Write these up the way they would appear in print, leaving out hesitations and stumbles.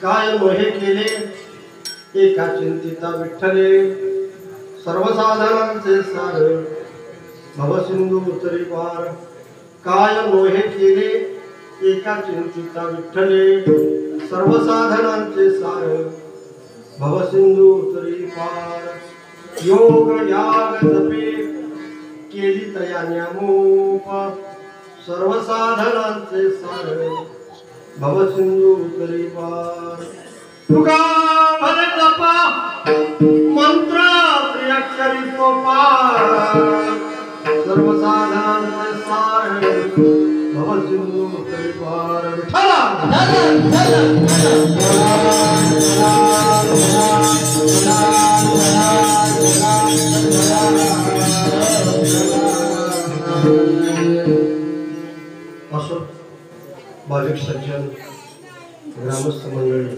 काय मोहे केले एका चिंतिता विठ्ठले सर्वसाधारांचे सार भवसिंधू उतरी पार काय मोहे केले एका चिंतिता विठ्ठले सर्वसाधारांचे सार भवसिंधू उतरी पार योग याग जपे केली तयान्या मोप सर्वसाधारांचे सार भवसिंधू उतरी पार तुका भले जपा मंत्र त्रिअक्षरी तो पार सर्वसाधारांचे सार भवसिंधू उतरी पार विठ्ठला असो भाविक सज्जन ग्रामस्थ मंडळी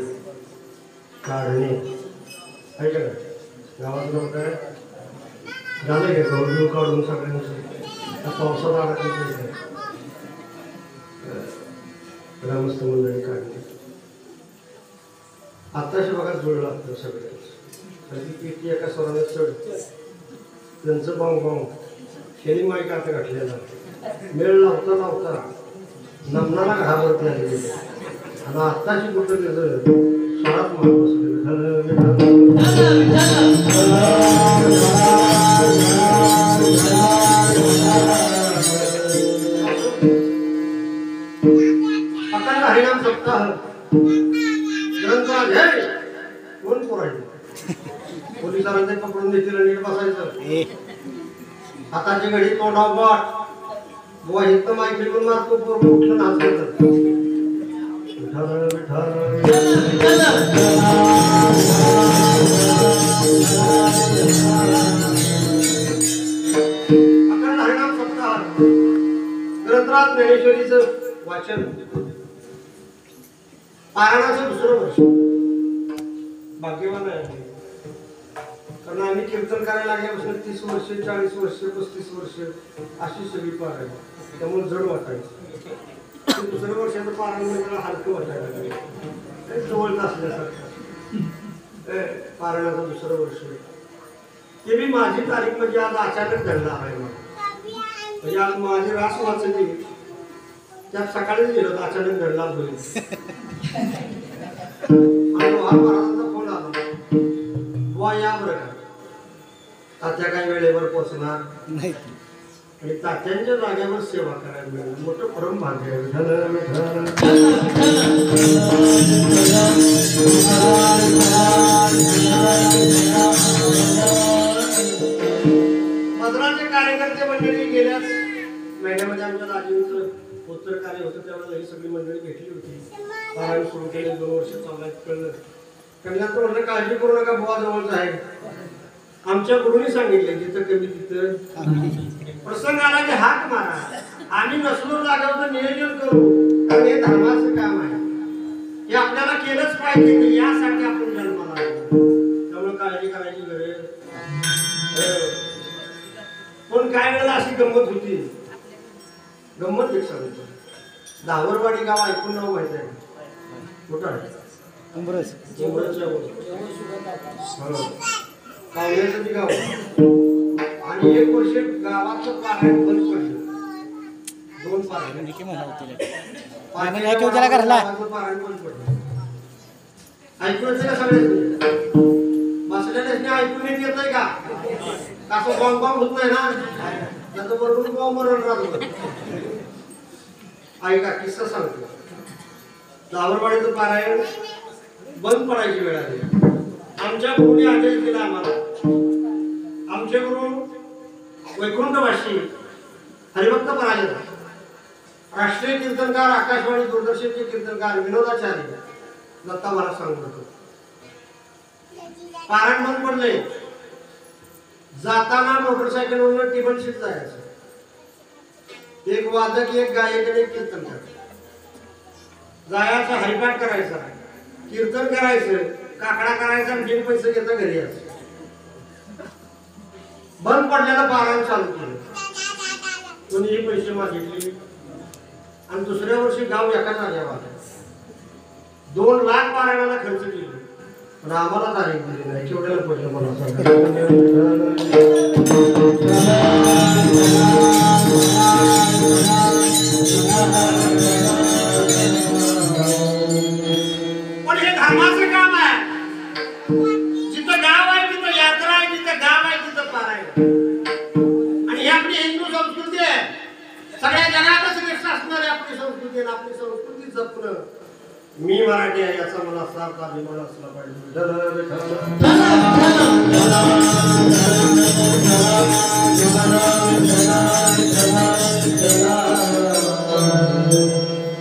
काढणे ऐका ना गावात लोक काय झालं का गौरव काढून सगळ्यांचं पावसाला अडकलं ग्रामस्थ मंडळी काढणे आत्ताशी बघा जुळ लागतं सगळ्यांचं किती एका स्वराने चढ त्यांचं बांग बांग शेली माईक आता घातलेला मेळ लावता लावता नमनाला घाबरत नाही आणि आत्ताची कुठं त्याचं स्वरात मान बसले अखंड हरिनाम सप्ताह ग्रंथराज हे कोण पोरायचे पोलिसांना ते पकडून देतील नीट बसायचं हाताची घडी तोंडाव बाट बुवा इथं माईक लिहून मारतो पोरं उठलं नाचत अखंड हरिनाम सप्ताह ग्रंथराज ज्ञानेश्वरीचं वाचन पारायणाचं दुसरं वर्ष भाग्यवान आहे कारण आम्ही कीर्तन करायला लागल्यापासून 30 वर्ष 40 वर्ष 35 वर्ष अशी सगळी पारायण त्यामुळे जड वाटायचं दुसऱ्या वर्षाचं पारायण म्हणजे हलकं वाटायला लागलं जवळ असल्यासारखं पारायणाचं दुसरं वर्ष ते मी माझी तारीख म्हणजे आज अचानक घडला आहे म्हणजे आज माझी रास वाचली त्यात सकाळीच गेलो होतं अचानक घडला होईल आणि महाराजांचा फोन आला बुवा या बरं का तात्या काही वेळेवर पोचणार नाही आणि तात्यांच्या जागेवर सेवा करायला मिळेल मोठं परम भाग्य आहे मद्राचे कार्यकर्ते मंडळी गेल्याच महिन्यामध्ये आमच्या राजीवचं उत्तर कार्य होतं त्यावेळेला ही सगळी मंडळी भेटली होती पारायण सुरू केले 2 वर्ष चाललाय कळलं कल्याण म्हणलं काळजी करू नका बुवा जवळच आहे आमच्या गुरुनी सांगितले जिथं कमी तिथं प्रसंग आला की हाक मारा आम्ही नसलो जागेवर नियोजन करू कारण हे धर्माचं काम आहे हे आपल्याला केलंच पाहिजे यासाठी आपण जन्माला आलो त्यामुळे काळजी करायची गरज पण काय वेळेला अशी गंमत होती गंमत एक सांगतो दावरवाडी गाव ऐकून नाव माहित आहे कुठं आहे पाहुण्याचं ते गाव आणि 1 वर्ष गावाचं पारायण बंद पडलं 2 पारायण पारायण बंद पडलं ऐकून का सगळे बसलेल्याने ऐकून येत आहे का असं बॉम्ब बॉम्ब होत नाही ना त्याचं बरोबर बॉम्ब मरण राहतो ऐका किस्सा सांगतो दावरवाडीचं पारायण बंद पडायची वेळ आली. आमच्या गुरुने आदेश दिला आम्हाला. आमचे गुरु वैकुंठवासी हरिभक्त परायण, राष्ट्रीय कीर्तनकार, आकाशवाणी दूरदर्शनचे कीर्तनकार विनोदाचार्य दत्ता महाराज सांगत होतो. पारायण बंद पडले. जाताना मोटरसायकलवरून टेबल शीट जायचं. एक वादक, एक गायक आणि एक कीर्तनकार जायचं. हरिपाठ करायचा, कीर्तन करायचं, काकडा करायचा आणि जे पैसे घेता घरी यायचं. बंद पडल्याला पारायण चालू केलं. कोणी पैसे मागितले आणि दुसऱ्या वर्षी गाव एका जाग्यावर 2 लाख पारायणाला खर्च केला. पण आम्हाला तारीख दिली नाही. केवढ्याला पडलं मला सांगा. पण हे धर्माचं काम आहे. जिथं गाव आहे तिथं यात्रा आहे, जिथं गाव आहे तिथं पारायण. आणि ही आपली हिंदू संस्कृती आहे. सगळ्या जगातच श्रेष्ठ असणारी आपली संस्कृती आहे. आपली संस्कृती जपणं. मी मराठी आहे याचा मला सार्थ अभिमान असला पाहिजे.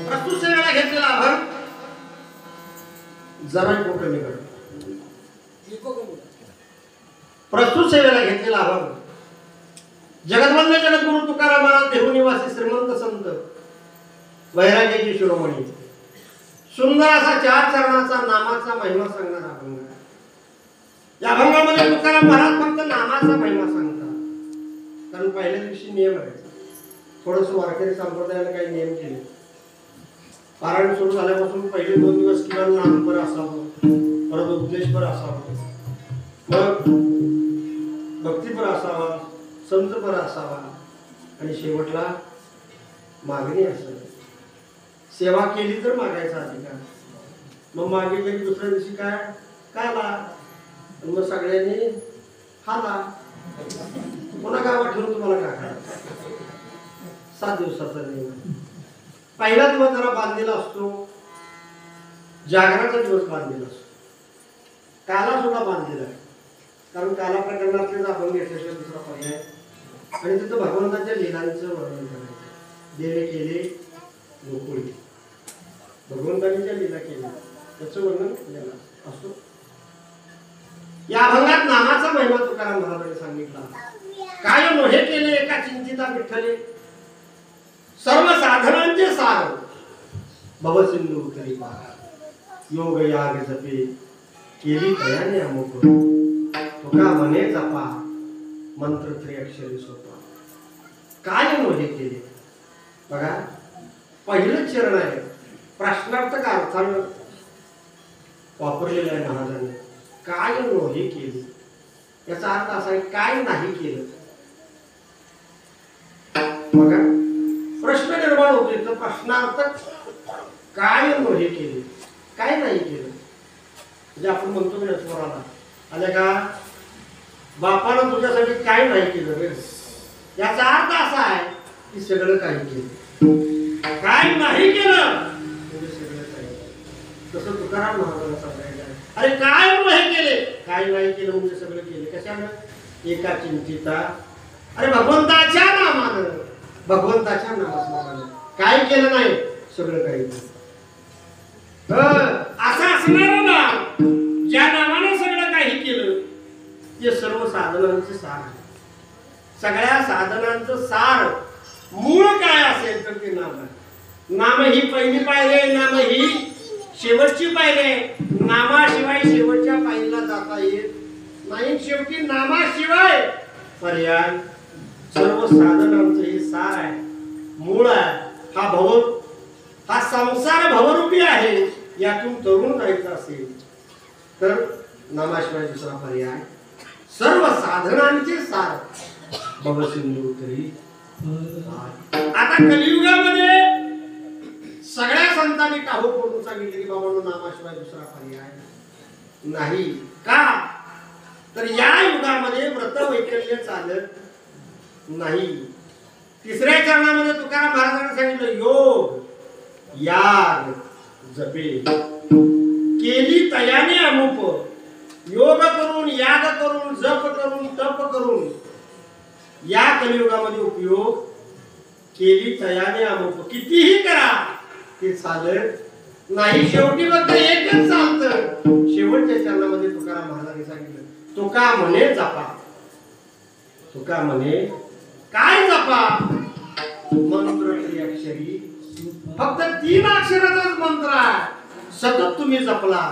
प्रस्तुत सेवेला घेतलेला आभार जरा मोठं निघाल. प्रस्तुत सेवेला घेतलेला आभार जगद्वंदे जगद्गुरु तुकाराम महाराज देहू निवासी श्रीमंत संत वैराग्याची शिरोमणी सुंदर असा 4 चरणाचा नामाचा महिमा सांगणारा अभंग. या अभंगामध्ये तुकाराम महाराज फक्त नामाचा महिमा सांगतात. कारण पहिल्या दिवशी नियम आहे. थोडस वारकरी संप्रदायाने काही नियम केले. पारायण सुरू झाल्यापासून पहिले 2 दिवस किमान नामपर असावं, परत उपदेशपर असावं, मग भक्तीपर असावा, संतपर असावा आणि शेवटला मागणी असावी. सेवा केली तर मागायचा अधिकार. मग मागितलं की दुसऱ्या दिवशी काय काला, मग सगळ्यांनी हाला. पुन्हा गावात ठेवून तुम्हाला काय करायचं. 7 दिवसाचा नियम. पहिला दिवस जरा बांधलेला असतो, जागराचा दिवस बांधलेला असतो. काला सुद्धा बांधलेला आहे. कारण काला प्रकरणातले आपण घेतल्याशिवाय दुसरा पर्याय. आणि तिथं भगवंताच्या लीलांचं वर्णन करायचं. देवे केले गोकुळी, भगवंतांनी ज्या लीला केल्या त्याचं वर्णन केलेलं असतो. या अभंगात नामाचा महिमा तुकाराम महाराजांनी सांगितला. काय मोहे केले एका चिंतिता विठ्ठले, सर्व साधनांचे सार भवसिंधू उतरी पार. योग याग जपे केली तयाने अमुक, तुका म्हणे जपा मंत्र 3 अक्षरी सोपा. काय मोहे केले. बघा पहिलं चरण आहे. प्रश्नार्थक अर्थानं वापरलेलं आहे महाराजांनी. काय मोहे केले याचा अर्थ असा आहे काय नाही केलं. बघा प्रश्न निर्माण होते. तर प्रश्नार्थक काय मोहे केले, काय नाही केलं. म्हणजे आपण म्हणतो की स्वराला आले का बापानं तुझ्यासाठी काय नाही केलं रे. याचा अर्थ असा आहे की सगळं काही केलं. काय नाही केलं म्हणजे सगळं काही. तसं तुकाराम महाराजांना सांगायचं आहे. अरे काय हे केले, काय नाही केलं म्हणजे सगळं केले. कशानं. एका चिंतिता. अरे भगवंताच्या नामानं, भगवंताच्या नामस्मरणानं काय केलं नाही, सगळं काही केलं. असं असणार ना ज्या नामानं सगळं काही केलं ते सर्व साधनांचे सार. सगळ्या साधनांचं सार मूळ काय असेल तर ते नाम आहे. नाम ही पहिली पायरी आहे, नाम ही शेवटची पायरी आहे. नामाशिवाय शेवटच्या पायरीला जाता येत नाही. शेवटी नामाशिवाय पर्याय. सर्व साधनांचं हे सार आहे, मूळ आहे. हा संसार भवरूपी आहे. यातून तरुण जायचं असेल तर नामाशिवाय दुसरा पर्याय. सर्व साधनांचे सार भवसिंधू उतरी. आता कलियुगामध्ये सगळ्या संतांनी टाहू फोडून सांगितले की बाबांनो नामाशिवाय दुसरा पर्याय नाही. का तर या युगामध्ये व्रत वैकल्य चालत नाही. 3ऱ्या चरणामध्ये तुकाराम महाराजांनी सांगितलं योग याग जपे केली तयाने अमुप योग करून याग करून जप करून तप करून या कलियुगामध्ये उपयोग केली तयाने अमुप कितीही करा ते चालत नाही. शेवटी फक्त एकच चालतं. शेवटच्या चरणामध्ये तुकाराम महाराजांनी सांगितलं तुका म्हणे जपा. तुका म्हणे काय जपा मंत्र त्रिअक्षरी. फक्त 3 अक्षराचाच मंत्र आहे. सतत तुम्ही जपला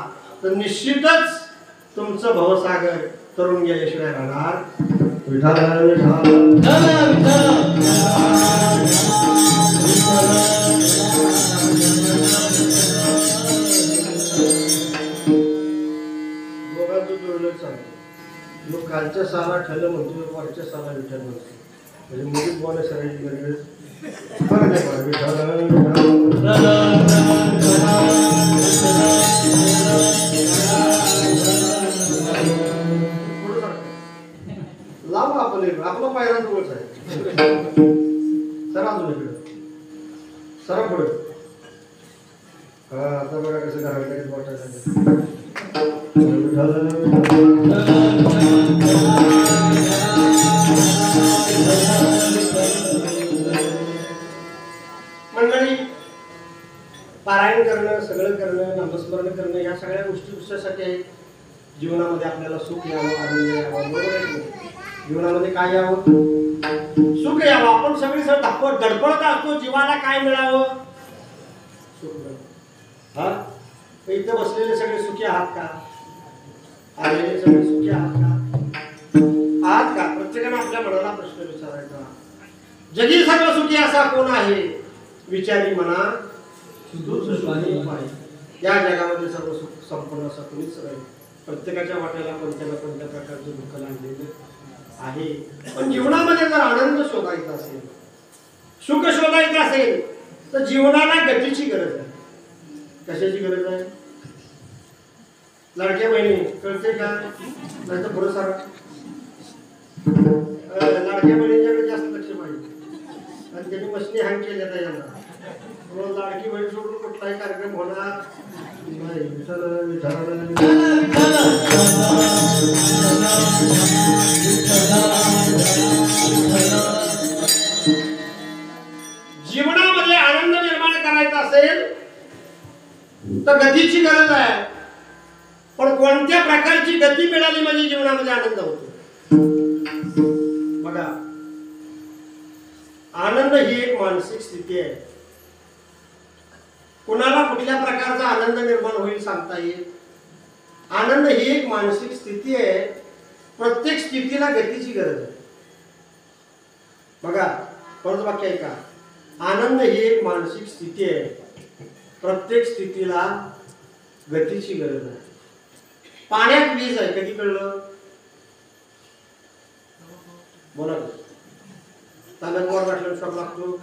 तर निश्चितच तुमचं भवसागर तरुण गेल्याशिवाय राहणार. विठाला लोक कालच्या साला ठरलं म्हणतो वरच्या साला विठ्ठल म्हणतो. म्हणजे मुली बोला सरायची गरज बरं नाही बरं विठ्ठल लावा आपला पायरा जवळच आहे. सर अजून इकडं सरा पुढे. हा आता बघा कसं घराकडे वाटायचं. मंडळी पारायण करणं सगळं करणं नामस्मरण करणं या सगळ्या गोष्टी कशासाठी आहेत. जीवनामध्ये आपल्याला सुख यावं आनंद यावा. बरोबर आहे. जीवनामध्ये काय यावं सुख यावं. आपण सगळी सर धडपडत असतो जीवाला काय मिळावं सुख. हा इथं बसलेले सगळे सुखी आहात का. आलेले सगळे सुखी आहात का प्रत्येकाने आपल्या मनाला प्रश्न विचारायचा. जगी सर्व सुखी असा कोण आहे विचारी म्हणा या जगामध्ये सर्व सुख संपन्न असा कोणीच नाही. प्रत्येकाच्या वाट्याला कोणत्या ना कोणत्या प्रकारचे दुःख लागलेले आहे. पण जीवनामध्ये जर आनंद शोधायचा असेल सुख शोधायचं असेल तर जीवनाला गतीची गरज आहे. कशाची गरज आहे. लाडक्या बहिणी कळते का नाही तर पुढे सारा लाडक्या बहिणींच्याकडे जास्त लक्ष पाहिजे. आणि त्यांनी मशनी हँग केल्या त्या यांना लाडकी बहीण सोडून कुठलाही कार्यक्रम होणार नाही. जीवनामध्ये आनंद निर्माण करायचा असेल तर गतीची गरज आहे. पण कोणत्या प्रकारची गती मिळाली म्हणजे जीवनामध्ये आनंद होतो. बघा आनंद ही एक मानसिक स्थिती आहे. कुणाला कुठल्या प्रकारचा आनंद निर्माण होईल सांगता येईल. आनंद ही एक मानसिक स्थिती आहे. प्रत्येक स्थितीला गतीची गरज आहे. बघा परत वाक्य आहे का. आनंद ही एक मानसिक स्थिती आहे. प्रत्येक स्थितीला गतीची गरज आहे. पाण्यात वीज आहे कधी कळलं बोला. तांब्यात वर गाठल्यावर शॉक लागतो.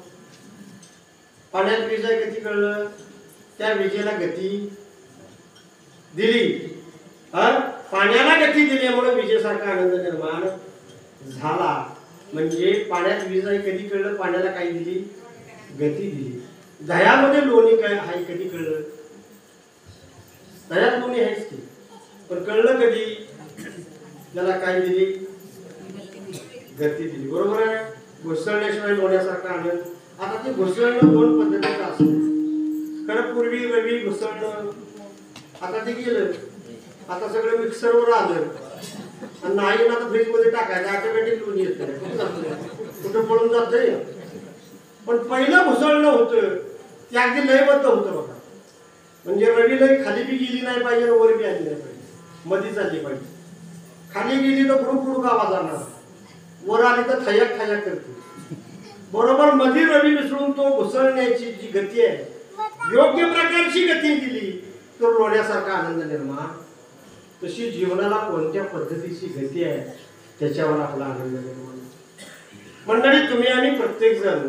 पाण्यात वीज आहे कधी कळलं. त्या विजेला गती दिली. पाण्याला गती दिल्यामुळे विजेसारखा आनंद निर्माण झाला. म्हणजे पाण्यात वीज आहे कधी कळलं. पाण्याला काय दिली गती दिली. दह्यामध्ये लोणी काय आहे कधी कळलं. दह्यात लोणी आहेच की पण कळलं कधी त्याला काय दिली गती दिली. बरोबर आहे. घुसळण्याशिवाय लोण्यासारखा आनंद. आता ते घुसळणं 2 पद्धतीचं असतं. खरं पूर्वी रवी घुसळणं आता ते गेलं. आता सगळं मिक्सरवर आलं आणि नाही ना आता फ्रीज मध्ये टाकायचं ऑटोमॅटिक लोणी येतं. कुठं पळून जातंय. पण पहिलं घुसळणं होतं ते अगदी लयबद्ध होतं बघा. म्हणजे रवी लय खाली बी गेली नाही पाहिजे वर बी आली नाही पाहिजे. मध्ये चालली पाहिजे. खाली गेली तर गुडूक आवाज आणणार. वर आली तर थयाक थयाक करते. बरोबर मध्ये रवी मिसळून तो घुसळण्याची जी गती आहे योग्य प्रकारची गती दिली तर लोण्यासारखा आनंद निर्माण. तशी जीवनाला कोणत्या पद्धतीची गती आहे त्याच्यावर आपला आनंद निर्माण. मंडळी तुम्ही आणि प्रत्येक जण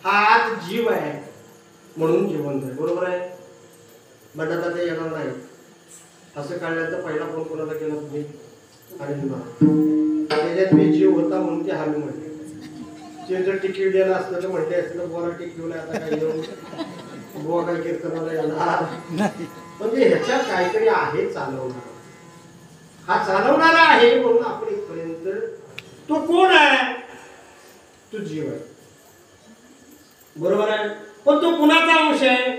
हा आत जीव आहे म्हणून जिवंत आहे. बरोबर आहे. मनात ते येणार नाही असं कळल्यानंतर पहिला फोन कोणाला केला तुम्ही आणि त्याच्यात मी जीव होता म्हणून ते हामी म्हटले. ते जर तिकीट द्यायला असलं तर म्हटले असलं बोला टिक घेऊन आता काय येऊ बुवा काय कीर्तनाला येणार म्हणजे ह्याच्यात काहीतरी आहे चालवणार. हा चालवणारा आहे म्हणून आपण इथपर्यंत. तो कोण आहे? तो जीव आहे, बरोबर आहे. पण तो कुणाचा अंश आहे?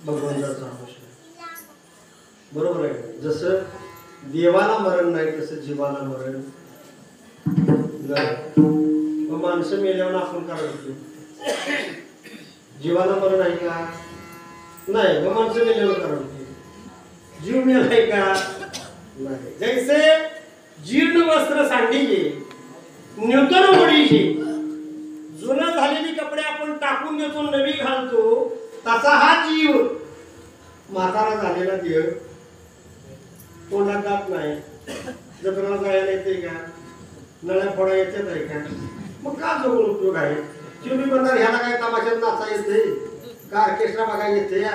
भगवंताचा अंश आहे, बरोबर आहे. जसं देवाला मरण नाही तसं जीवाला मरण नाही. मग माणसं मेल्यावर आपण काय करतो? जीवाला मरण आहे का? नाही. मग माणसं मेल्यावर काय करतो? जीव मेलाय का? नाही. जैसे जीर्ण वस्त्र सांडीचे, नूतन ओढीचे, जुनं झालेली कपडे आपण टाकून देतो, नवी घालतो, तसा हा जीव. म्हातारा झालेला देव, तोंडात दात नाही, जत्राला जायला येते का? नळ्या फोडा येतात आहे का? मग का जगून उपयोग आहे? तुम्ही म्हणणार ह्याला काय तमाशात नाचा येते का? ऑर्केस्ट्रा बघायला येते या?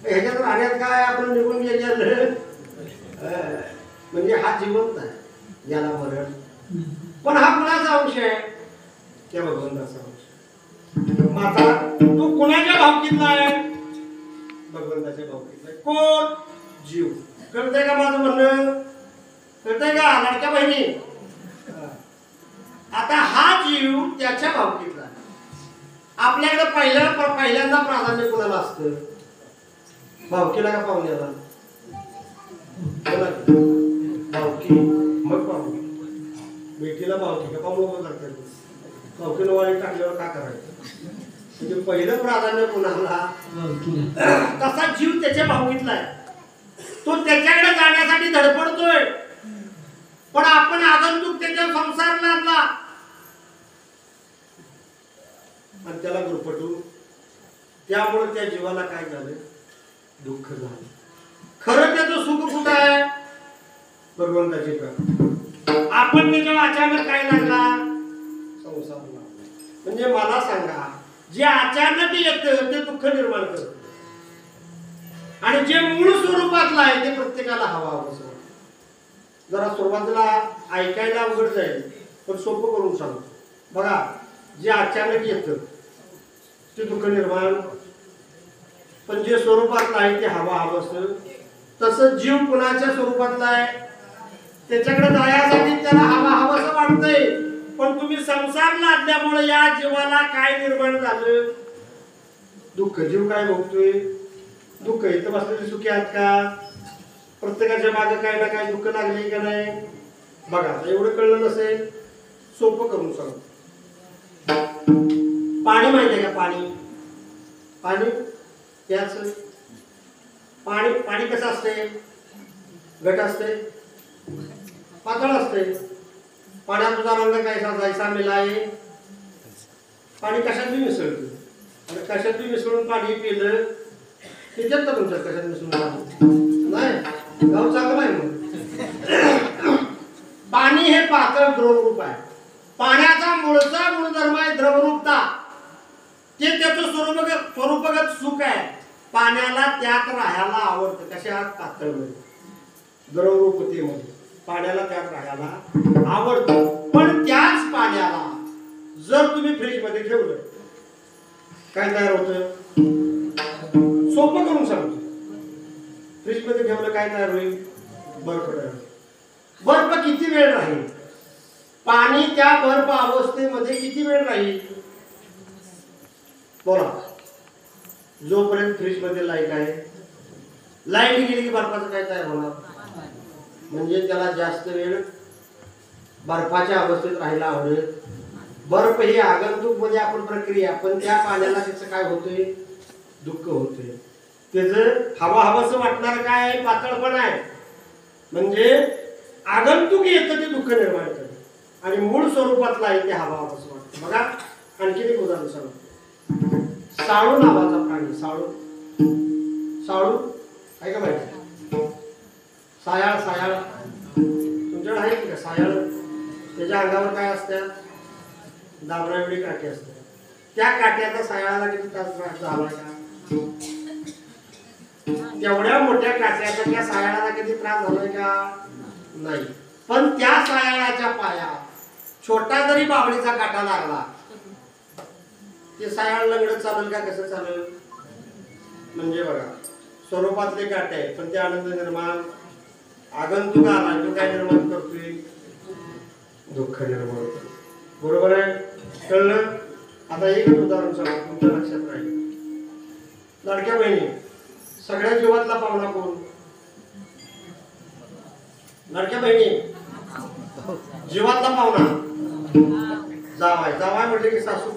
ह्याच्यात राहण्यात काय आपण निघून गेलं. म्हणजे हा जिवंत आहे, याला मरण. पण हा कुणाचा अंश आहे? त्या भगवंताचा अंश. माता तू कुणाच्या भावकीतला आहे? भगवंताच्या भावकीतला आहे. कोण? जीव. कळतंय का माझं म्हणणं? कळतंय का लाडक्या बहिणी? आता हा जीव त्याच्या भावकीतला आहे. आपल्याकडे पहिल्यांदा प्राधान्य कुणाला असतं? भावकीला का पाहुण्याला? भावकी मग पाहुणे. बेटीला भावकी का पाहुणं उभं करतात? भावकीला वाळी टाकल्यावर का करायचं? म्हणजे पहिलं प्राधान्य कुणाला? तसा जीव त्याच्या भावकीतला आहे. तो त्याच्याकडे जाण्यासाठी धडपडतोय, पण आपण आगंतुक त्याच्या संसार लागला आणि त्याला गुरफटू. त्यामुळे त्या जीवाला काय झालं? दुःख झालं. खरं त्याचं सुख कुठं आहे? भगवंताची प्राप्ती. आपण त्याच्यावर अचानक काय लागला? संसार लागला. म्हणजे मला सांगा, जे अचानक येतं ते दुःख निर्माण करतं, आणि जे मूळ स्वरूपातलं आहे ते प्रत्येकाला हवं असं. जरा सुरुवातीला ऐकायला अवघड जाईल, पण सोपं करून सांगतो. बघा, जे अचानक येतं ते दुःख निर्माण, पण जे स्वरूपातलं आहे ते हवं असतं. तसं जीव कुणाच्या स्वरूपातला आहे? त्याच्याकडे जाण्यासाठी त्याला हवंसं वाटतंय, पण तुम्ही संसार लादल्यामुळे या जीवाला काय निर्माण झालं? दुःख. जीव काय भोगतोय? दुःख. इथं बसलेले सुखी आहात का? प्रत्येकाच्या मागे काय ना काय दुःख लागले का नाही? बघा, एवढं कळलं नसेल, सोपं करून सांगतो. पाणी माहिती आहे का? पाणी त्याच पाणी कसं असते? घट असते, पातळ असते. पाण्यात तुझा रंग काय जायचा मिळाले? पाणी कशात बी मिसळतं, आणि कशात बी मिसळून पाणी पिलं त्याच्यात तर तुमच्यात कशात मिसळून नाही. गाव चांगलं आहे. मग पाणी हे पातळ द्रवरूप आहे. पाण्याचा मूळचा गुणधर्म आहे द्रवरूपता. ते त्याचं स्वरूपगत सुख आहे. पाण्याला त्यात राहायला आवडतं. कशात? पातळ द्रवरूपतेमध्ये पाण्याला त्यात राहायला आवडतं. पण त्याच पाण्याला जर तुम्ही फ्रीज मध्ये ठेवलं, काय तयार होतं? सोपं करून सांगतो. फ्रीज मध्ये ठेवलं काय तयार होईल? बर्फ तयार होईल. बर्फ किती वेळ राहील? पाणी त्या बर्फ अवस्थेमध्ये किती वेळ राहील? बोला. जोपर्यंत फ्रीज मध्ये लाईट आहे. लाईट गेली की बर्फाचं काय तयार होणार? म्हणजे त्याला जास्त वेळ बर्फाच्या अवस्थेत राहायला आवडेल. बर्फ ही आगंतुक मध्ये आपण प्रक्रिया, पण त्या पाण्याला त्याचं काय होतंय? दुःख होतंय. त्याचं हवंसं वाटणार काय? पातळपण आहे. म्हणजे आगंतुक येतं ते दुःख निर्माण करतं, आणि मूळ स्वरूपातलं आहे ते हवंसं वाटतं. बघा, आणखी एक उदाहरण सांगतो. साळू नावाचा प्राणी. साळू आहे का माहिती? सायाळ तुमच्याकडे आहे की का? सायाळ. त्याच्या अंगावर काय असतात? दाबरा एवढी काठी असते. त्या काट्याचा सायाळाला किती त्रास झाला का? तेवढ्या मोठ्या काट्याचा त्या सायाळाला किती त्रास झालाय का? नाही. पण त्या सायाळाच्या पायात छोटा जरी बाबळीचा काटा लागला, ते सायाळ लंगडत चालेल का? कसं चालेल? म्हणजे बघा स्वरूपातले काटे आहे, पण ते आनंद निर्माण आगंतुक आला तो काय निर्माण करतोय, दुःख निर्माण करतो. बरोबर आहे, कळलं? आता एकच उदाहरण सांगतो तुमच्या लक्षात राहील. लाडक्या बहिणी, सगळ्या जीवातला पाहुणा कोण? लाडक्या बहिणी, जीवातला पाहुणा जावाय. जावाय म्हटले की सासू,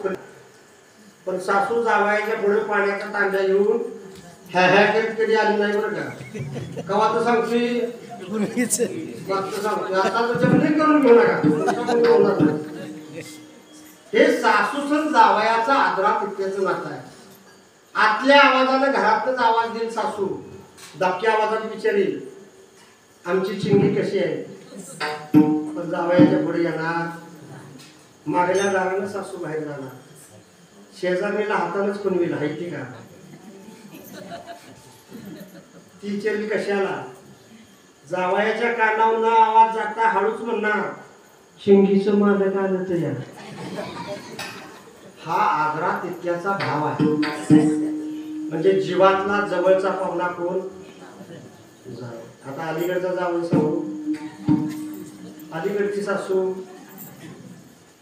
पण सासू जावायच्या पुढे पाण्याचा तांब्या घेऊन ह्या ह्या करीत कधी आली नाही बरं का. कवा तर सांगते आता जमिनी करून घेऊ नका. हे सासूचं जावयाचा आदरातिथ्याचं नातं आहे. आतल्या आवाजाने घरातच आवाज देईल सासू, दबक्या आवाजात विचारेल आमची चिंगी कशी आहे. पण जावयाच्या पुढे येणार, मागल्या दारानं सासू बाहेर जाणार, शेजारणीला हातानच कुणवील हायती का, ती विचारली कशाला. जावयाच्या कानावर ना आवाज जाता हळूच म्हणणार शिंगीचं मालक आलं तर या. हा आदरातिथ्याचा भाव आहे. म्हणजे जीवातला जवळचा पाहुणा कोण? जावई. आता अलीकडचा जावई सांगू. अलीकडची सासू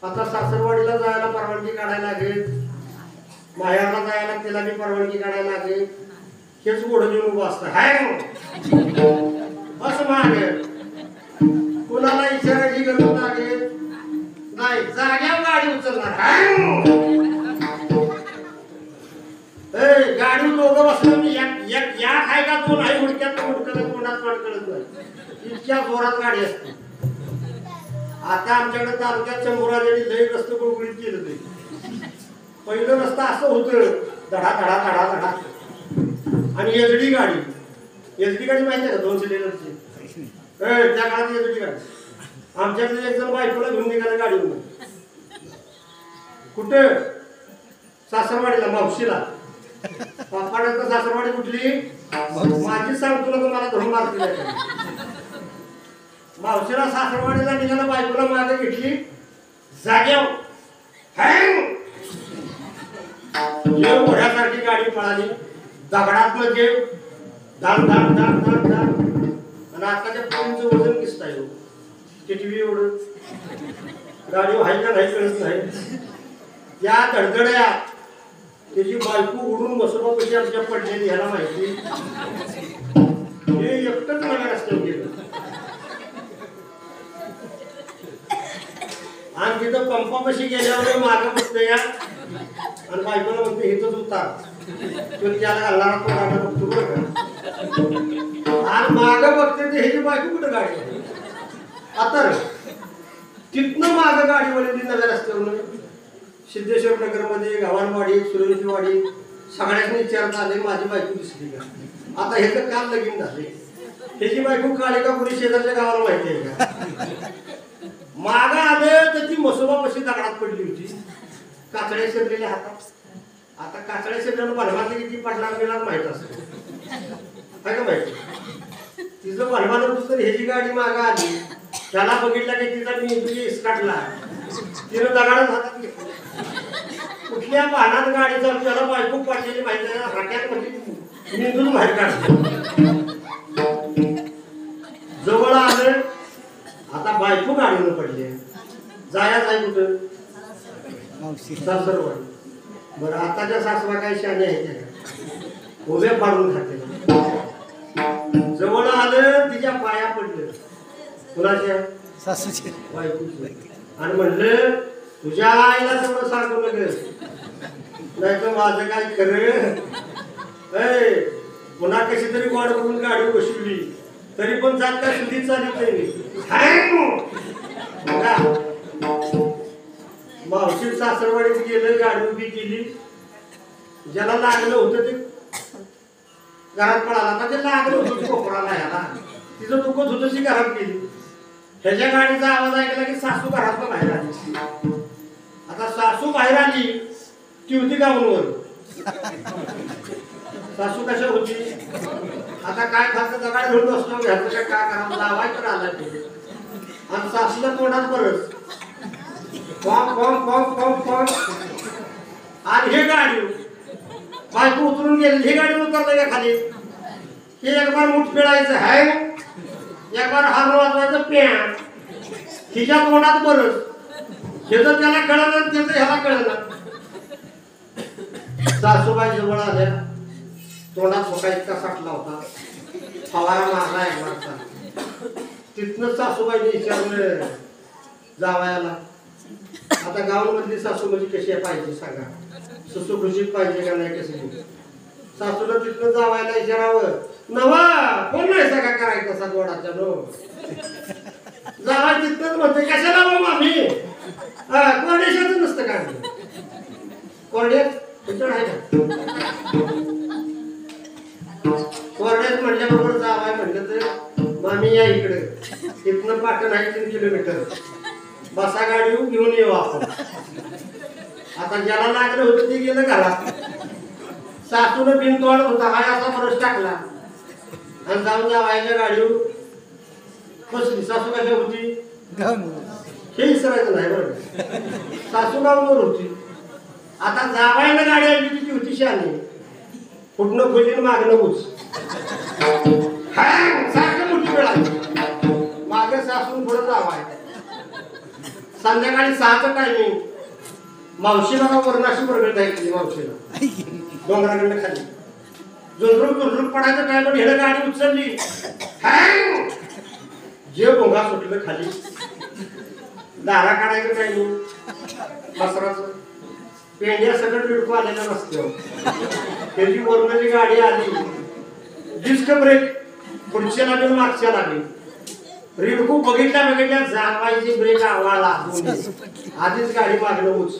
आता सासरवाडीला जायला परवानगी काढायला लागेल, माहेरला जायला तिला बी परवानगी काढायला लागेल. हेच घोडं घेऊन उभं असतं, हाय बस मागे, कुणाला इशाराची गरज लागेल नाही, जाग्यावर गाडी उचलणार. गाडी दोघं बसलं मी या आहे का दोन आहे, हुडक्यात हुडकत कोणाच वाट कळत नाही, इतक्या जोरात गाडी असते. आता आमच्याकडे तालुक्यात चंबुराजडी लई रस्ते गुळगुळीत केलं ते. पहिलं रस्ता असं होतं धडा धडा धडा धडा, आणि एचडी गाडी माहिती आहे का 2 सिलेंडरची, त्या काळात एचडी गाडी. आमच्याकडे एक जण बायकोला घेऊन निघाला गाडीवर. कुठं? सासरवाडीला, मावशीला. पापाड्यात सासरवाडी कुठली माझी सांगतो ना, तुम्हाला धरून मारतील. मावशीला सासरवाडीला निघाला, बायकोला मागे घेतली, जाग्यावर जेव घोड्यासारखी गाडी पळाली, दगडात जेव धाम धाम धाम धाम धाम. आणि आताच्या पोरींचं वजन दिसताय टिटवी एवढं, गाडी व्हाय का नाही कळत नाही. त्या धडधड्या त्याची बायको उडून बसवा कशी आमच्या पडलेली ह्याला माहिती. हे एकटंच नव्या रस्त्यावर गेलं. आणि तिथं पंपापाशी गेल्यावर मागं बसतं या, आणि बायकोला म्हणते इथंच उतार, तो त्याला घालणारा तो गाडा बघतो बरं का. आणि मागं बघते ते ह्याची बायको कुठं गाडी. आता तिथनं मागं गाडी वळली नव्या रस्त्यावरून. सिद्धेश्वर नगरमध्ये, गव्हाणवाडी, सुरेशवाडी सगळ्यांनी विचारता आले माझी बायको दिसली का. आता हे तर काल लगीन झाले, ह्याची बायको काळी का पुरी शेजारच्या गावाला माहिती आहे का. मागं आले तर ती मसोबापाशी दगडात पडली होती, काचड्या शिरलेल्या हातात. आता काचड्या शिरल्यानं बनवायला किती पडणार मिळणार माहित असतं काय का माहिती. तिचं बनवान होतं तर ह्याची गाडी मागं आली, त्याला बघितला की तिचा मेंदू इसकाटला, तिनं दगडात हातात घेतला. कुठल्या वाहनात गाडी चालू त्याला बायको पडलेली माहिती आहे, राख्यामध्ये मेंदून बाहेर काढतो. जवळ आलं, आता बायको गाडीवर पडली, जायचं आहे कुठं सासरवाडी. बरं आताच्या सासवा काही शाने आहेत का, उभ्या पाडून खाते. जवळ आलं, तिच्या पाया पडलं, कुणाच्या सासूच्या बायकोची. आणि म्हणलं तुझ्या आईला तेवढं सांगू नका, नाही तर माझं काय खरं. पुन्हा कशी तरी वाढ बघून गाडी बसवली तरी पण जात काय सुधीच चालली नाही. मावशी सासरवाडीत गेलं, गाडी उभी केली, ज्याला लागलं होतं ते घरात पळाला. आता ते लागलं होतं कोपराला, ह्याला तिचं दुखत होतं ती घरात गेली. ह्याच्या गाडीचा आवाज ऐकला की सासू घरात बाहेर आली. आता सासू बाहेर आली ती होती गाऊनवर. सासू कशा होती, आता काय खातं दगाड घेऊन बसतो, घ्यायचं काय करावं, लावाय तर आला ते. आणि सासूला तोंडात परत पॉम पॉम पॉम पॉम पॉम. आणि हे गाडी बायको उतरून गेली, ही गाडी उतरलं का खाली, हे एक बार मुठ पिळायचं हाय, एक बार हार वाजवायचं प्या, हिच्या तोंडात बरंच, हे तर त्याला कळलं, त्याचं ह्याला कळलं. सासूबाई जवळ आल्या, तोंडात सोका इतका साठला होता, फवारा मारला एक मारता. तिथनं सासूबाईने विचारलं जावयाला, आता गावामधली सासू म्हणजे कशी पाहिजे सांगा, सुसुखुशीत पाहिजे का नाही कशी. सासूला तिथनं जावायला विचारावं, नवा कोण नाही सगळा करायचा तसा गोडाच्या नो. जावाय तिथनंच म्हणते कशाला मग आम्ही कोरडेशाचं नसतं का, कोरड्यात तुमच्याकडे आहे का, कोरड्यात म्हटल्याबरोबर जावाय म्हटलं तर मामी या इकडे, तिथनं पाटण आहे 3 किलोमीटर, बसा गाडी घेऊन येऊ आपण. आता ज्याला लागलं होतं ते गेलं घरात, सासून बिन तोड होता हा असा परस टाकला आणि जाऊन जावायच्या गाडीवर बसली. सासू कशा होती हे विसरायचं नाही बरं, सासू गाववर होती. आता जावायला गाडी आली तिची होती शानी, कुठनं खोलीन मागणं उच सारखं मोठी वेळ आली, मागे सासून पुढे जावाय. संध्याकाळी 6चं टायमिंग, मावशीला का वर्णाशी बरोबर जायची, मावशीला डोंगराकडनं खाली झुंजरूक पडायचं टायम, हेड गाडी उचलली, जे भोंगा सुटलं खाली, दारा काढायचं टायमिंग, मसराचं पेंड्या सगळं रिडकू आलेला नसतो, त्याची वरणाची गाडी आली, डिस्क ब्रेक पुढच्या लागेल मागच्या लागेल, रिडकू बघितल्या जावायची ब्रेक आवाळा आधीच गाडी मागणं उच,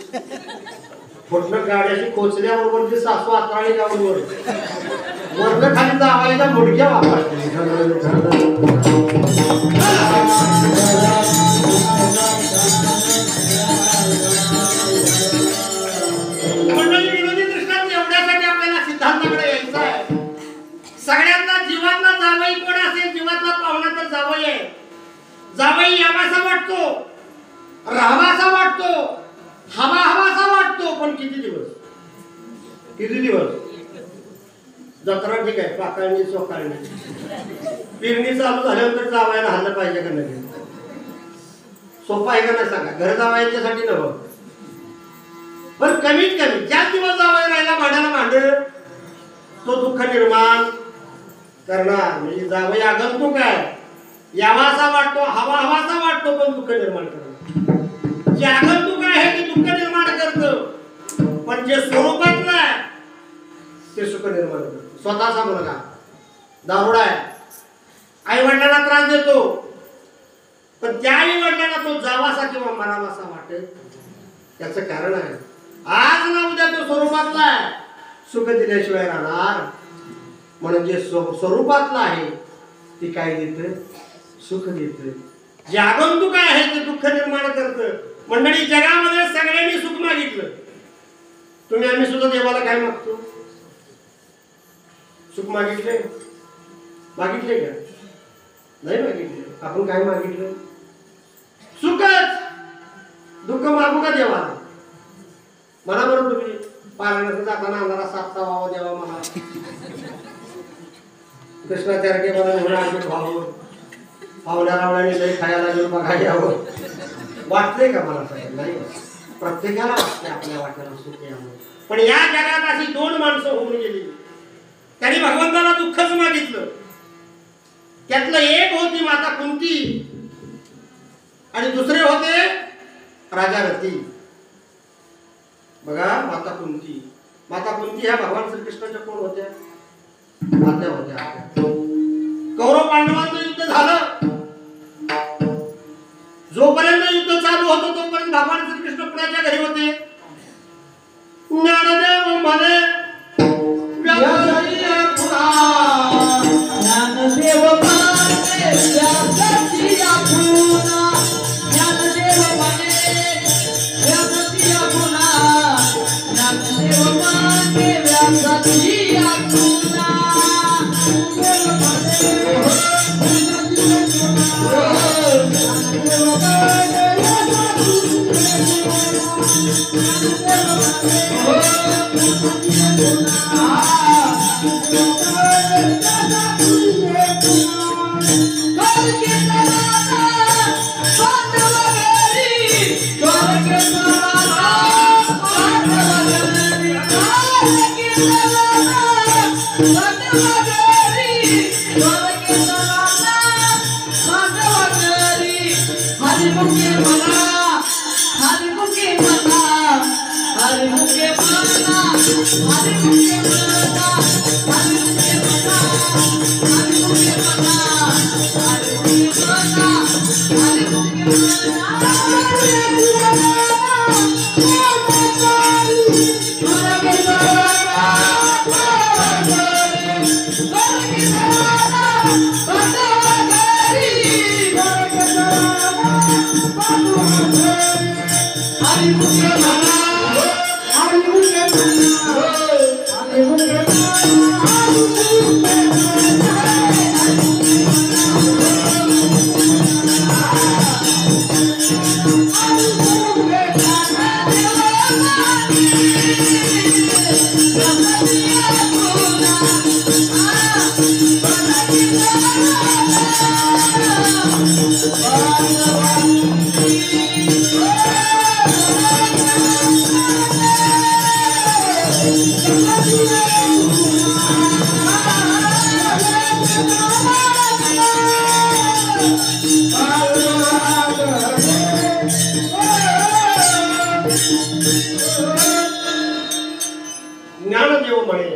फुटणं गाड्याची कोचल्याबरोबर जी सासू आत्राळी गावावर वर्ण खाली जावायच्या मुडक्या वापरते. मंडळी, विनोदी दृष्टांत एवढ्यासाठी आपल्याला सिद्धांताकडे यायचं आहे. सगळ्यांना जीवातला जावई कोण असेल, जीवातला पाहुणा तर जावई आहे. जावई यावासा वाटतो, राहावासा वाटतो, हवासा वाटतो, पण किती दिवस, किती दिवस. जत्रा ठीक आहे, पाकाळणी चोकाळणी, पेरणी चालू झाल्यानंतर जावायला हल्लं पाहिजे का नाही, सोपं आहे का नाही सांगा. घर जावायच्यासाठी नव्हतं, पण कमीत कमी 4 दिवस जावाय राहिला भांड्याला भांड, तो दुःख निर्माण करणार. म्हणजे जावई आगंतुक आहे, यावासा वाटतो, हवासा वाटतो, पण दुःख निर्माण करतो. जे आगंतुक आहे ते दुःख निर्माण करतं, पण जे स्वरूपातलं आहे ते सुख निर्माण करतं. स्वतःचा मुलगा दारुडा आहे, आई वडिलांना त्रास देतो, पण त्या आई वडिलांना तो जावासा किंवा मरावासा वाटेल, त्याचं कारण आहे आज ना उद्या तो स्वरूपातला आहे, सुख दिल्याशिवाय राहणार. म्हणून जे स्वरूपातलं आहे ती काय देतं, सुख देतं. जे आगंतुक आहे ते दुःख निर्माण करतं. मंडळी, जगामध्ये सगळ्यांनी सुख मागितलं, तुम्ही आम्ही सुद्धा देवाला काय मागतो, सुख मागितले, मागितले का नाही मागितले. आपण काय मागितलं, सुखच. दुःख मागू का देवाला, म्हणा बरं तुम्ही. पारायणाचं जाताना अंधारा 7चा व्हावा देवा मला, कृष्णाचार्य मला म्हणून अर्जुन व्हावं, पाहुण्या रावणाने लई खायला घेऊन बघायला यावं, वाटतंय का मला सगळं नाही. प्रत्येकाला वाटते आपल्या वाट्याला सुख यावं, पण या जगात अशी 2 माणसं होऊन गेली, त्यांनी भगवंताला दुःखच मागितलं. त्यातलं एक होती माता कुंती आणि दुसरे होते राजा रती. बघा, माता कुंती ह्या भगवान श्रीकृष्णाच्या कोण होत्या, आत्या होत्या. कौरव पांडवांचं युद्ध झालं, जोपर्यंत युद्ध चालू होतं तोपर्यंत भगवान श्रीकृष्ण कुणाच्या घरी होते, ज्ञानदेव म्हणे ज्ञानदेव म्हणे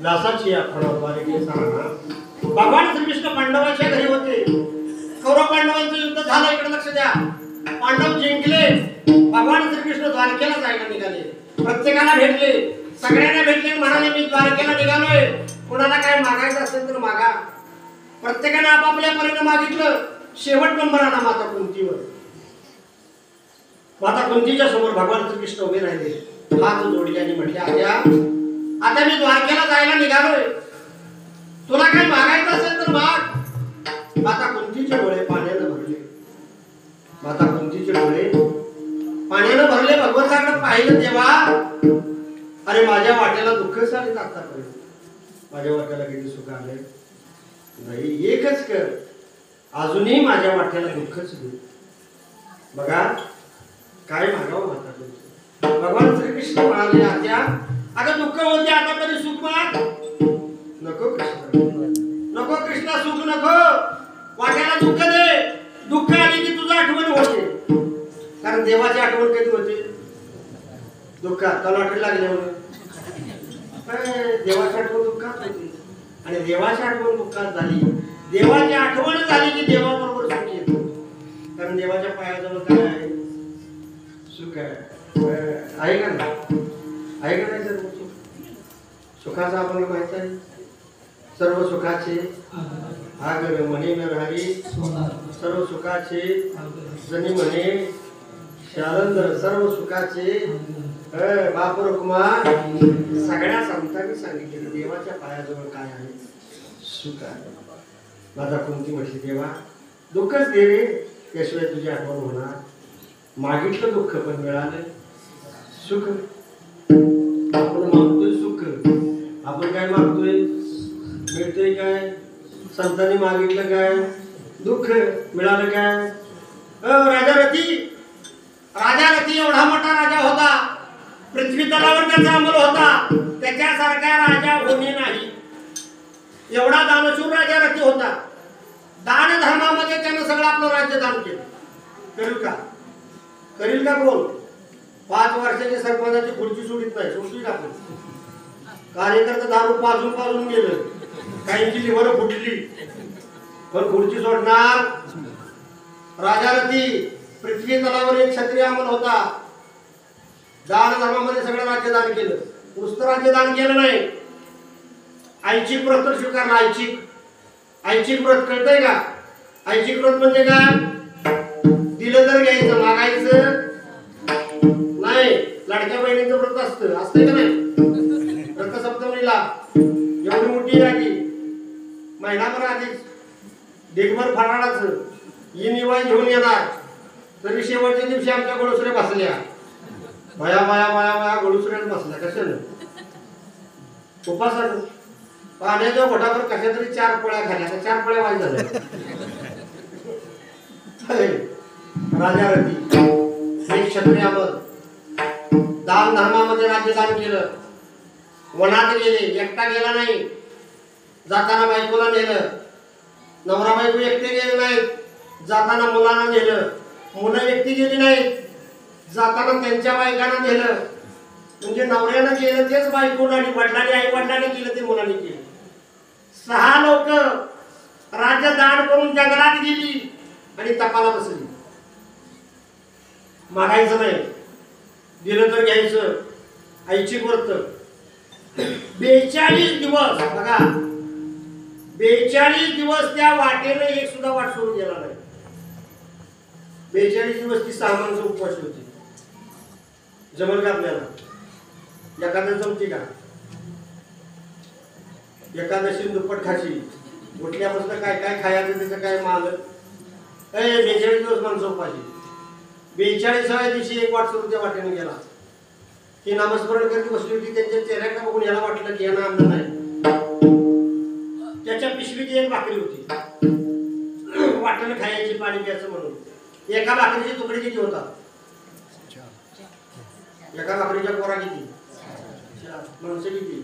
व्यासाची आठवणाद्वारे भगवान श्रीकृष्ण पांडवांच्या घरी होते. कौरव पांडवांचं युद्ध झालं. इकडे लक्ष द्या. पांडव जिंकले. भगवान श्रीकृष्ण द्वारकेला जायला निघाले. प्रत्येकाला भेटले, सगळ्यांना भेटले, म्हणाले मी द्वारकेला निघालोय, कोणाला काय मागायचं असेल तर मागा. प्रत्येकाने आपापल्या परीने मागितलं. शेवट नंबर आला माता कुंतीवर. माता कुंतीच्या समोर भगवान श्रीकृष्ण उभे राहिले, हात जोडले आणि म्हटले आत्या, आता मी द्वारकेला जायला निघालोय, तुला काय मागायचं असेल तर माग. माता कुंतीचे डोळे पाण्याने भरले. माता कुंतीचे डोळे पाण्याने भरले. भगवंताकडे पाहिलं तेव्हा अरे माझ्या वाट्याला दुःखच आले आतापर्यंत. माझ्या वाट्याला किती सुख आले नाही, एकच कर, अजूनही माझ्या वाट्याला दुःखच दे. बघा काय मागावं माता कुंती. भगवान श्रीकृष्ण म्हणाले आत्या, अगं दुःख होते आता तरी सुख माग. नको कृष्ण, नको कृष्णा, सुख नको, वाट्याला दुःख दे. दुःख आली की तुझं आठवण होते. कारण देवाची आठवण कधी होते? दुःखात. लॉटरी लागल्यावर देवाची आठवण दुःखात होती. आणि देवाची आठवण दुःखात झाली, देवाची आठवण झाली की देवाबरोबर सुख येतो. कारण देवाच्या पायाजवळ काय आहे? सुख आहे का नाही? आहे का नाही? सर्व सुखाचा आपण माहित आहे. सर्व सुखाचे आगर म्हणे नरहरी, सर्व सुखाचे जनी म्हणे शारंद्र, सर्व सुखाचे बाप रुक्मा. सगळ्या संतांनी सांगितले देवाच्या पायाजवळ काय आहे? सुख आहे. माझा कुंती म्हटली देवा दुःखच दे रे, त्याशिवाय तुझी आठवण होणार. मागितलं दुःख पण मिळालं सुख. आपण मागतोय सुख, आपण काय मागतोय? मिळतोय काय? संतांनी मागितलं काय? दुःख. मिळालं काय? राजा रथी, राजा रथी एवढा मोठा राजा होता, पृथ्वी तलावर त्याचा अंमल होता, त्याच्यासारखा राजा होणे नाही. एवढा दानशूर राजा रथी होता. दान धर्मामध्ये त्यानं सगळं आपलं राज्य दान केलं. करेल का? करील का कोण? 5 वर्षाची सरपंचाची खुर्ची सोडित नाही. सोडली का आपण? कार्यकर्ता दारू पाजून पाजून गेलं, काहींची लिव्हर फुटली, पण खुर्ची सोडणार. राजा रथी पृथ्वी तलावर एक क्षत्रिय अंमल होता. दान धर्मामध्ये सगळं राज्यदान केलं. नुसतं राज्यदान केलं नाही, ऐच्छिक व्रत स्वीकारलं. ऐच्छिक, ऐच्छिक व्रत कळतंय का? ऐच्छिक व्रत म्हणजे काय? दिलं तर घ्यायचं, मागायचं नाही. लाडक्या बहिणीचं व्रत असतं, असतंय का नाही? रथसप्तमीला एवढी मोठी राखी, महिनाभर आधीच दिगभर फराळाचं ही निवाय घेऊन येणार. तरी शेवटच्या दिवशी आमच्या गोडुसऱ्या बसल्या. भया भया भया भया गोडुसऱ्याच बसल्या. कशानं? उपासानं. पाण्याच्या घोटावर कशा तरी 4 पोळ्या खाल्या. 4 पोळ्या वाईट झाल्या. राजा रथी एक क्षत्रिय अंमल, दान धर्मामध्ये राज्यदान केलं. वनात गेले, एकटा गेला नाही. जाताना बायकोला नेलं. नवरा बायको एकटे गेले नाहीत, जाताना मुलांना नेलं. मुलं एकटी गेली नाहीत, जाताना त्यांच्या बायकांना नेलं. म्हणजे नवऱ्यानं केलं तेच बायकोनं आणि वडिलांनी, आई वडिलांनी केलं ते मुलांनी केलं. 6 लोक राज्य दान करून जंगलात गेली आणि तपाला बसली. मागायचं नाही, दिलं तर घ्यायचं. ऐच्छिक व्रत 42 दिवस. बघा 42 दिवस त्या वाटेने एक सुद्धा वाट सोडून गेला नाही. 42 दिवस ती 6 माणसं उपवास होती. जमल का आपल्याला? एखादं जमते का? एकादशी दुप्पट खाशी उठल्यापासून काय काय खायचं त्याचं काय माल. 42 दिवस माणसं उपाशी. 42व्या दिवशी एक वाट सोडून त्या वाटेने गेला. ती नामस्मरण करती बसली होती. त्यांच्या चेहऱ्याकडे बघून याला वाटलं की यांना अन्न नाही. त्याच्या पिशवीत एक भाकरी होती. वाटेने खायची, पाणी प्यायचं म्हणून. एका भाकरीची तुकडे किती होतात? एका भाकरीच्या कोरा किती? माणसं किती?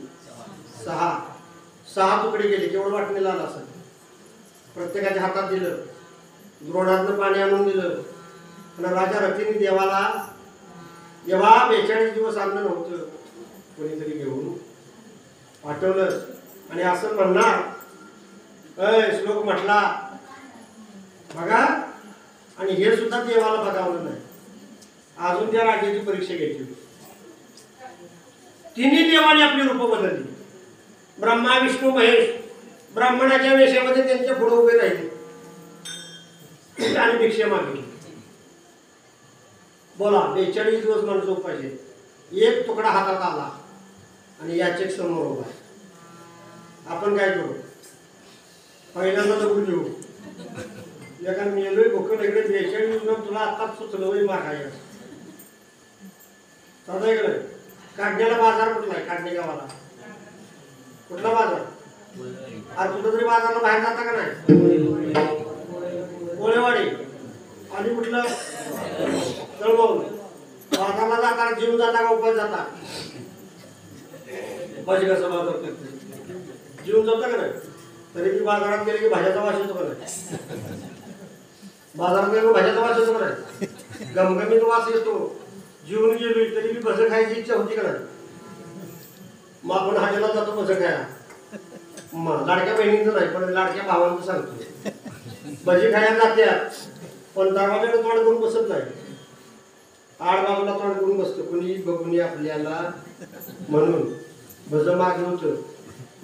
6 तुकडे गेले. केवढं वाटणीला आला असं. प्रत्येकाच्या हातात दिलं. द्रोणातनं पाणी आणून दिलं. आणि राजा रथीने देवाला जेव्हा 42 दिवस अन्न नव्हतं कोणीतरी घेऊन पाठवलं आणि असं म्हणणार, श्लोक म्हटला बघा. आणि हे सुद्धा देवाला बघावलं नाही. अजून त्या राजाची परीक्षा घ्यायची. तिन्ही देवाने आपली रूप बदलली. ब्रह्मा विष्णू महेश ब्राह्मणाच्या वेशामध्ये त्यांच्या पुढे उभे राहिले आणि भिक्षा मागितली. बोला, 42 दिवस माणसं उपाशी. एक तुकडा हातात आला आणि याचे समोर उभा आहे. आपण काय करू? पहिल्यांदा दगड घेऊ. एका मेलोय भोकन इकडे 42 दिवस तुला आताच सुचलं मागाय साधा इकडे. काढण्याला बाजार कुठला आहे? काढणे गावाला कुठला बाजार? अरे कुठं तरी बाजारला बाहेर जाता का नाही? कोळेवाडी आणि कुठलं तळमौल. बाजारला जाता जीवन जाता का उपाय जाता? भाजी कसं बाजार करते जीवन जाता का नाही? तरी मी बाजारात गेले की भाज्याचा वास येतो का नाही? बाजारात गेलो भाज्याचा वास येतो का नाही? गमगमीत वास येतो. जीवन गेलो तरी मी भजं खायची इच्छा होती का नाही? मग आपण हाजेला जातो भजं खायला. लाडक्या बहिणींचं नाही पण लाडक्या भावांचं सांगतो. भजी खायला जात्यात पण दरवाजाकडे तोंड करून बसत नाही. आड बाजूला तोंड करून बसतो. कुणी बघून आपल्याला म्हणून भज मागे होतं.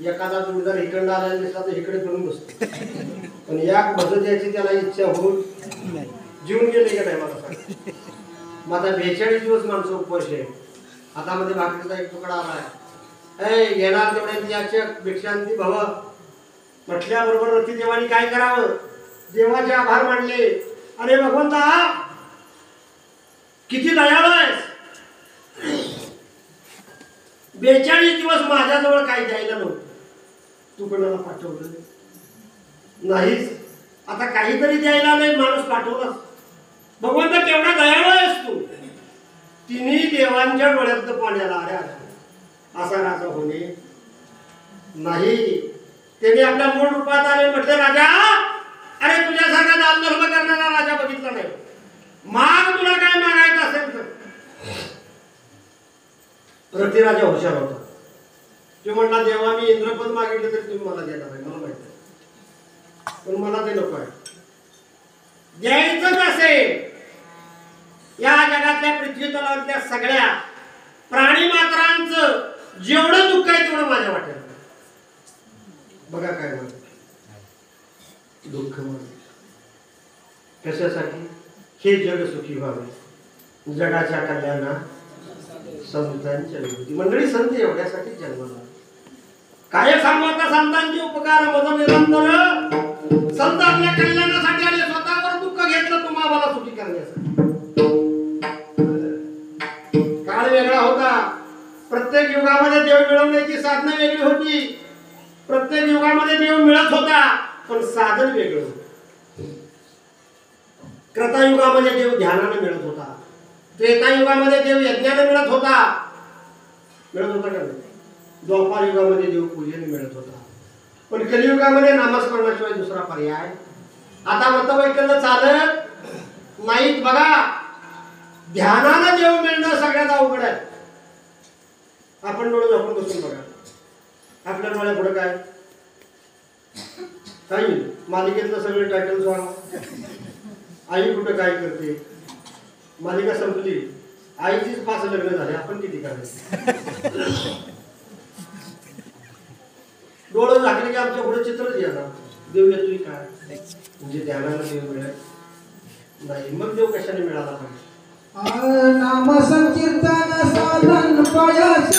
एखादा जोडीदार इकडं आला दिसला तर इकडे करून बसतो. पण या भज द्यायची त्याला इच्छा होऊन जीवन गेले का नाही मला सांग. माझा 42 दिवस माणसं उपवास आहे. हातामध्ये भाकरीचा एक तुकडा आलाय. येणार तेवढ्या याच्या भिक्षांती भव म्हटल्याबरोबर रथी देवानी काय करावं? देवाचे आभार मानले. अरे भगवंता किती दयाळू आहेस. 42 दिवस माझ्याजवळ काही द्यायला नव्हतं. तू कोणाला पाठवलं नाहीस. आता काहीतरी द्यायला नाही माणूस पाठवलास. भगवंता केवढा दयाळू आहेस तू. तिन्ही देवांच्या डोळ्यात पाण्याला अरे असा राजा होणे नाही. त्याने आपल्या मूळ रूपात आले. म्हटले राजा अरे तुझ्यासारखा दानधर्म करणारा राजा बघितला नाही. माग तुला काय मागायचं असेल तर. रथी राजा हुशार होता. तो म्हटला देवा मी इंद्रपद मागितलं तरी तुम्ही मला देणार आहे मला माहिती आहे. पण मला ते नको आहे. द्यायचंच असेल या जगातल्या पृथ्वी तलावरच्या सगळ्या प्राणी मात्रांचं जेवढं दुःख आहे तेवढं माझ्या वाट्यात. बघा काय म्हणत दुःख म्हणत कशासाठी? हे जग सुखी व्हावे. जगाच्या कल्याणा संतांच्या विभूती. मंडळी संत एवढ्यासाठी जन्मला. काय सांगता संतांचे उपकार मज निरंतर. संत आपल्या कल्याणासाठी आले. स्वतःवर दुःख घेतलं तुम्हाला सुखी करण्यासाठी. काळ वेगळा होता. प्रत्येक युगामध्ये देव मिळवण्याची साधनं वेगळी होती. प्रत्येक युगामध्ये देव मिळत होता पण साधन वेगळं होतं. क्रतायुगामध्ये देव ध्यानाने मिळत होता. त्रेतायुगामध्ये देव यज्ञाने मिळत होता. मिळत होता का नाही? द्वापार युगामध्ये देव पूजेने मिळत होता. पण कलियुगामध्ये नामस्मरणाशिवाय दुसरा पर्याय. आता मतवैकल्य चालत नाहीत. बघा ध्यानानं देव मिळणं सगळ्यात अवघड आहे. आपण डोळे झाकून बसून बघा. आपल्या डोळ्या पुढे काय काही मालिकेतलं सगळे टायटल सांगा. आई कुठं काय करते. मालिका संपली. आईचीच 5 लग्न झाले. आपण किती करायचे? डोळं झाकले की आमच्या पुढे चित्रच येणार, देव येतोय काय, म्हणजे ध्यानाला देव मिळेल नाही, मग देव कशाने मिळाला पाहिजे? नाम संकीर्तन साधन पयास